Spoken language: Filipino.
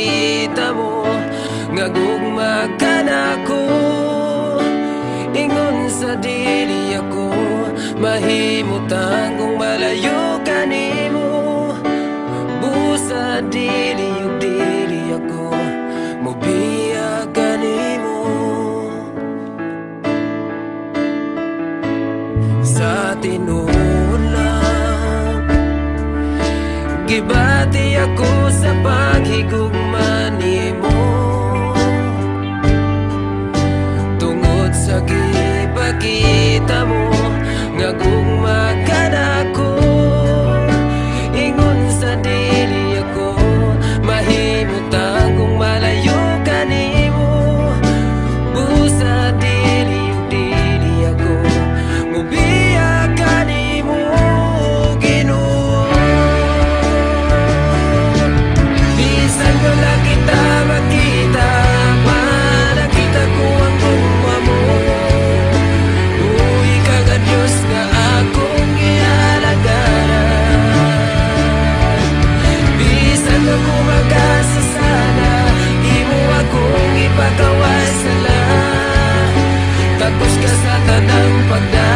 ipakita mo nga gugma ka nako. Ingon sa dili ako mahimutan kung malayo ka nimo. Busa dili ako mobiya ka nimo. Sa tinuod lang gibati ako sa paghigugma nimo. Tungod sa gipakita mo nga gugma ka nako. Ingon sa dili ako mahimutan kung malayo ka nimo. Busa dili ako mobiya ka nimo, Ginoo. Bisan wala kita makita, nakita ko ang gugma mo. Uy ka Diyos nga akong ihalagaran. Bisan ako makasasala, imo akong ipagawas sala. Tapos ka sa tanang pagdaan.